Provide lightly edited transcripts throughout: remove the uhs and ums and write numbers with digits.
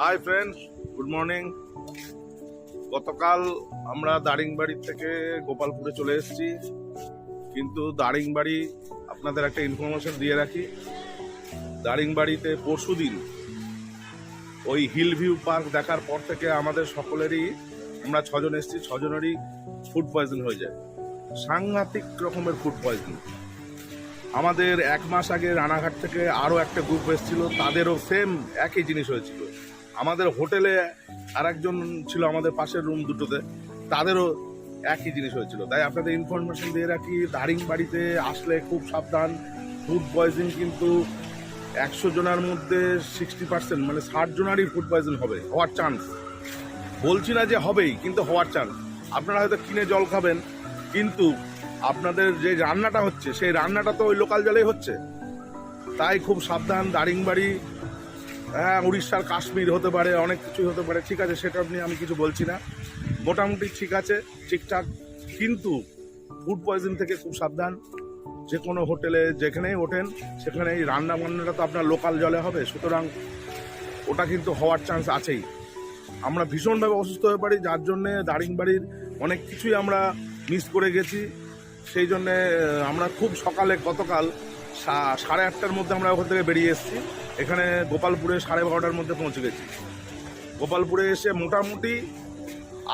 Hi friends, good morning. গতকাল আমরা দারিংবাড়ি থেকে গোপালপুরে চলে এসেছি, কিন্তু দারিংবাড়ি আপনাদের একটা ইনফরমেশন দিয়ে রাখি। দারিংবাড়িতে পরশুদিন ওই হিল ভিউ পার্ক দেখার পর থেকে আমাদের সকলেরই, আমরা ছজন এসেছি, ছজনেরই ফুড পয়জন হয়ে যায়। সাংঘাতিক রকমের ফুড পয়জন। আমাদের এক মাস আগে রানাঘাট থেকে আরও একটা গ্রুপ এসেছিল, তাদেরও সেম একই জিনিস হয়েছিল। আমাদের হোটেলে আর একজন ছিল আমাদের পাশের রুম দুটোতে, তাদেরও একই জিনিস হয়েছিল। তাই আপনাদের ইনফরমেশন দিয়ে রাখি, দারিংবাড়িতে আসলে খুব সাবধান। ফুড পয়জন কিন্তু 100 জনের মধ্যে 60% মানে 60 জনেরই ফুড পয়জন হওয়ার চান্স। বলছি না যে হবেই, কিন্তু হওয়ার চান্স। আপনারা হয়তো কিনে জল খাবেন, কিন্তু আপনাদের যে রান্নাটা হচ্ছে সেই রান্নাটা তো ওই লোকাল জলেই হচ্ছে। তাই খুব সাবধান। দারিংবাড়ি, হ্যাঁ, উড়িষ্যার কাশ্মীর হতে পারে, অনেক কিছুই হতে পারে, ঠিক আছে, সেটা নিয়ে আমি কিছু বলছি না। মোটামুটি ঠিক আছে, ঠিকঠাক, কিন্তু ফুড পয়জন থেকে খুব সাবধান। যে কোনো হোটেলে যেখানেই ওঠেন সেখানে এই রান্না বান্নাটা তো আপনার লোকাল জলে হবে, সুতরাং ওটা কিন্তু হওয়ার চান্স আছেই। আমরা ভীষণভাবে অসুস্থ হয়ে পারি, যার জন্যে দারিংবাড়ির অনেক কিছুই আমরা মিস করে গেছি। সেই জন্যে আমরা খুব সকালে গতকাল 8:30টার মধ্যে আমরা ওখান থেকে বেরিয়ে এসেছি। এখানে গোপালপুরে 12:30টার মধ্যে পৌঁছে গেছি। গোপালপুরে এসে মোটামুটি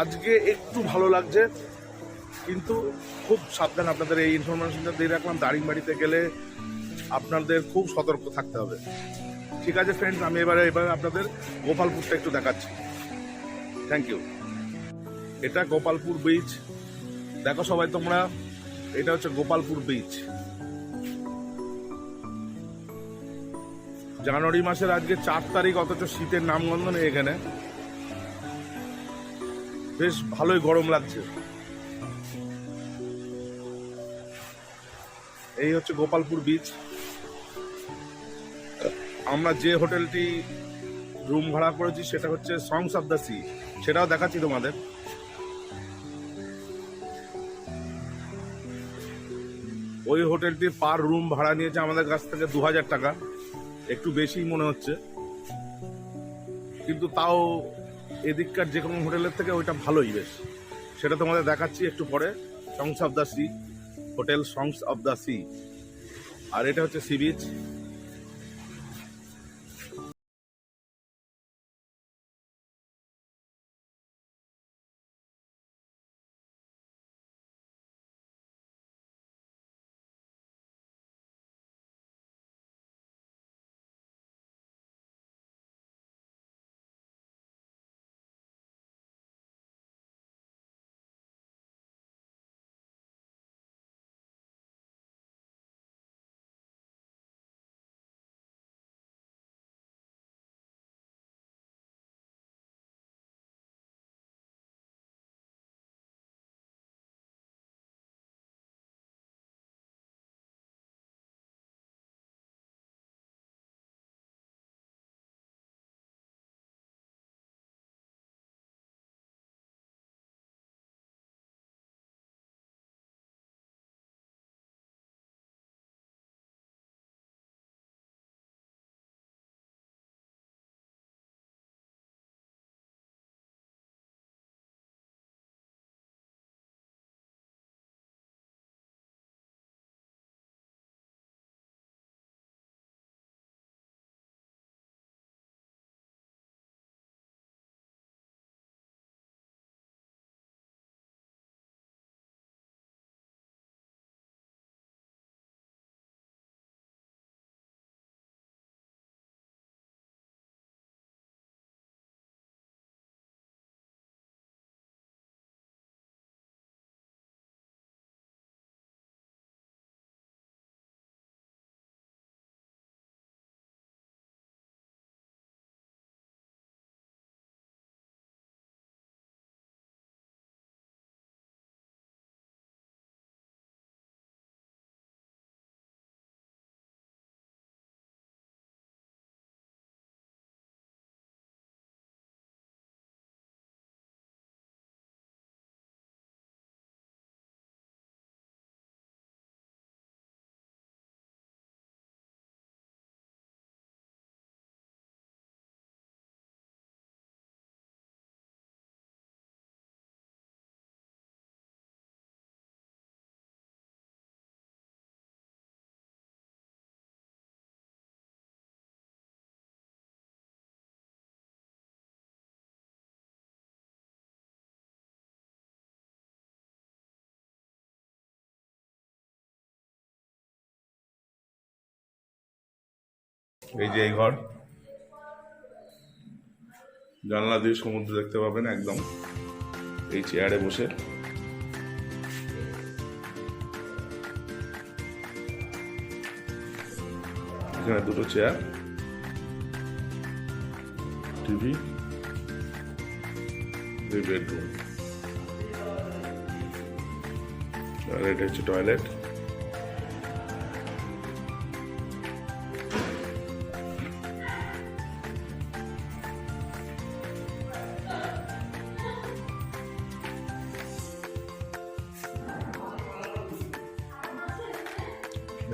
আজকে একটু ভালো লাগছে, কিন্তু খুব সাবধান। আপনাদের এই ইনফরমেশনটা দিয়ে রাখলাম, দারিংবাড়িতে গেলে আপনাদের খুব সতর্ক থাকতে হবে। ঠিক আছে ফ্রেন্ডস, আমি এবারে আপনাদের গোপালপুরটা একটু দেখাচ্ছি। Thank you. এটা গোপালপুর বিচ, দেখো সবাই তোমরা, এটা হচ্ছে গোপালপুর বিচ। জানুয়ারি মাসের আজকে 4 তারিখ, অথচ শীতের নামগন্ধ নেই এখানে। বেশ ভালোই গরম লাগছে। এই হচ্ছে গোপালপুর বিচ। আমরা যে হোটেলটি রুম ভাড়া করেছি সেটা হচ্ছে সংস অফ দ্য সি, সেটাও দেখাচ্ছি তোমাদের। ওই হোটেলটির পার রুম ভাড়া নিয়েছে আমাদের কাছ থেকে 2000 টাকা, একটু বেশি মনে হচ্ছে, কিন্তু তাও এদিককার যে কোনো হোটেলের থেকে ওইটা ভালোই বেশ। সেটা তোমাদের দেখাচ্ছি একটু পরে। Songs of the sea, hotel songs of the sea. আর এটা হচ্ছে সি বিচ। এই যে এই ঘর, জানলা দিয়ে সমুদ্র দেখতে পাবেন একদম। এই চেয়ারে বসে এখানে দুটো চেয়ার, টিভি, বেডরুম, আর এটা হচ্ছে টয়লেট।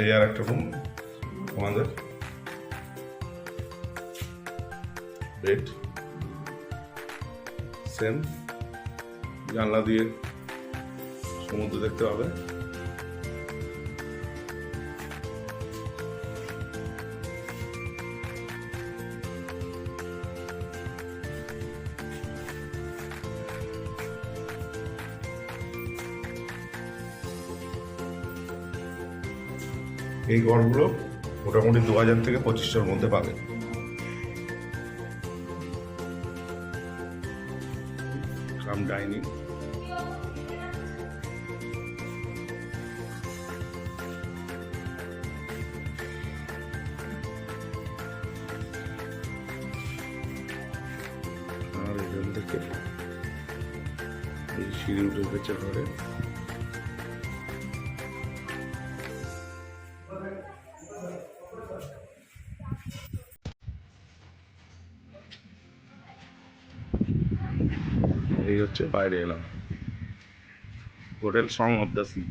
এই আর একটা রুম আমাদের, বেড সেম, জানলা দিয়ে সমুদ্র দেখতে পাবে। এই ঘরগুলো মোটামুটি 2000 থেকে 2500-র মধ্যে পাবে। কাম ডাইনিং, আর এখান থেকে এই সিঁড়ি উঠে গেছে ঘরে। এই হচ্ছে বাইরে এলাম, hotel song of the C.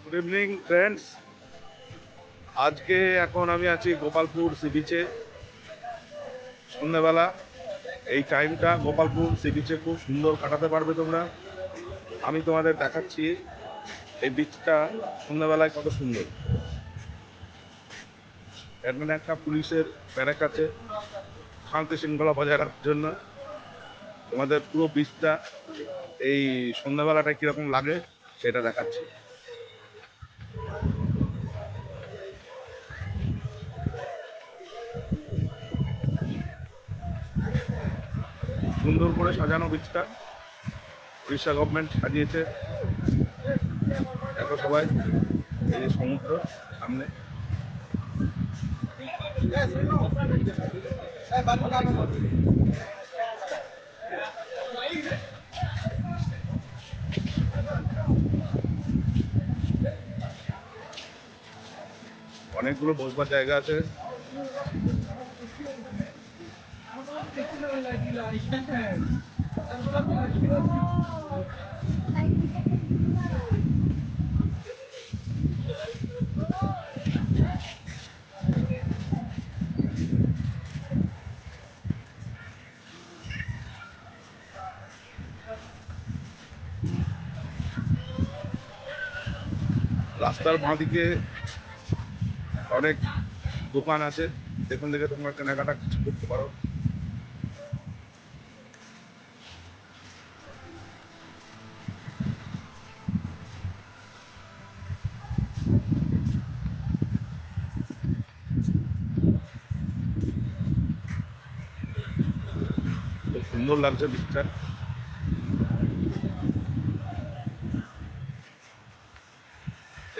Good evening friends, আজকে এখন আমি আছি গোপালপুর সি বিচে। সন্ধ্যাবেলা এই টাইমটা গোপালপুর সি বিচে খুব সুন্দর কাটাতে পারবে তোমরা। আমি তোমাদের দেখাচ্ছি এই বিচটা সন্ধ্যাবেলায় কত সুন্দর। এখানে একটা পুলিশের ব্যারাক আছে শান্তি শৃঙ্খলা বজায় রাখার জন্য। তোমাদের পুরো বিচটা এই সন্ধ্যাবেলাটা কিরকম লাগে সেটা দেখাচ্ছি। সুন্দর করে সাজানো বিচটা, উড়িষ্যা গভর্নমেন্ট সাজিয়েছে। দেখো সবাই, এই যে সমুদ্র সামনে। অনেকগুলো বসবার জায়গা আছে। রাস্তার বাঁদিকে অনেক দোকান আছে, এখান থেকে তোমরা কেনাকাটা কিছু করতে পারো। খুব সুন্দর লাগছে বিচটা।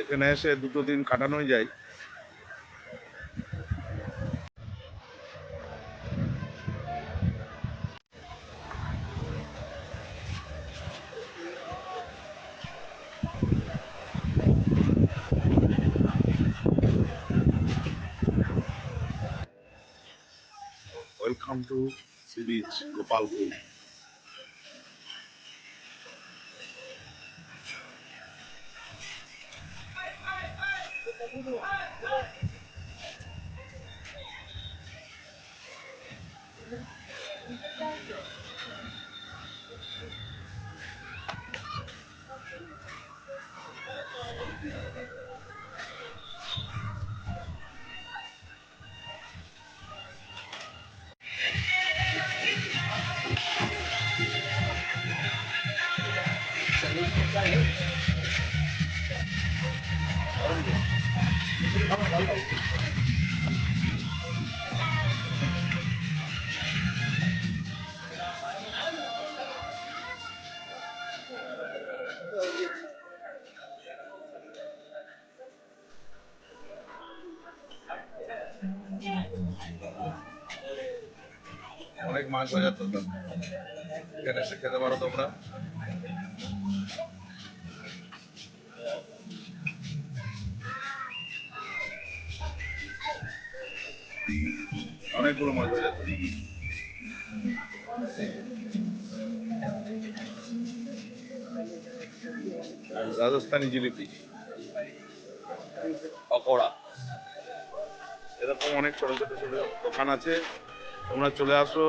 এখানে এসে দুটো দিন কাটানোই যায়। Welcome to sea beach Gopalpur. অনেক মাছ বাজার তো, এখানে এসে খেতে পারো তোমরা। অনেকগুলো মাছ বাজার তো। রাজস্থানি জিলিপি, পকোড়া, এরকম অনেক ছোট ছোট ছোট দোকান আছে। তোমরা চলে আসো,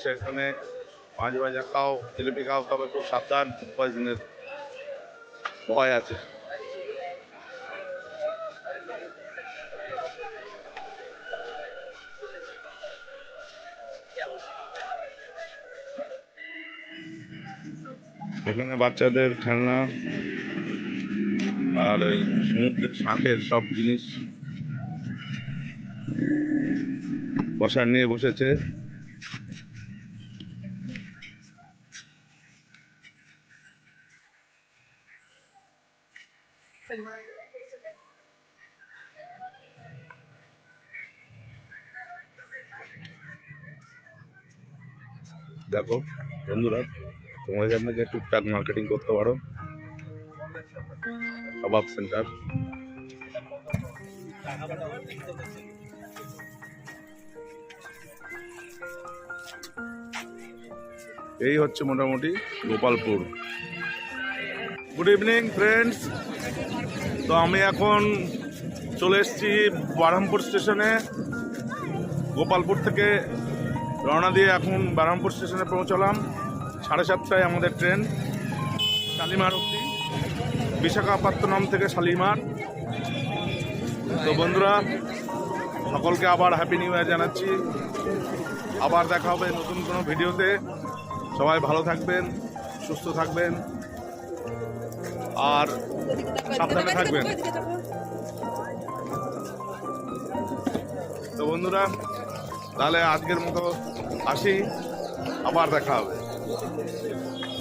সেখানে মাছ ভাজা খাও, জিলিপি খাও, তবে খুব সাবধান, পয়জনের ভয় আছে। এখানে বাচ্চাদের খেলনা আর ওই সমুদ্রের শাঁখের সব জিনিস বসার নিয়ে বসেছে। দেখো বন্ধুরা, তোমরা এখান থেকে টুকটাক মার্কেটিং করতে পারো। কাবাব সেন্টার, এই হচ্ছে মোটামুটি গোপালপুর। Good evening friends. তো আমি এখন চলে এসেছি বারহামপুর স্টেশনে। গোপালপুর থেকে রওনা দিয়ে এখন বারহামপুর স্টেশনে পৌঁছলাম। 7:30টায় আমাদের ট্রেন শালিমার অবধি, বিশাখাপত্তনম থেকে শালিমার। তো বন্ধুরা, সকলকে আবার হ্যাপি নিউ ইয়ার জানাচ্ছি। আবার দেখা হবে নতুন কোনো ভিডিওতে। সবাই ভালো থাকবেন, সুস্থ থাকবেন আর সাবধানে থাকবেন। তো বন্ধুরা, তাহলে আজকের মতো আসি, আবার দেখা হবে।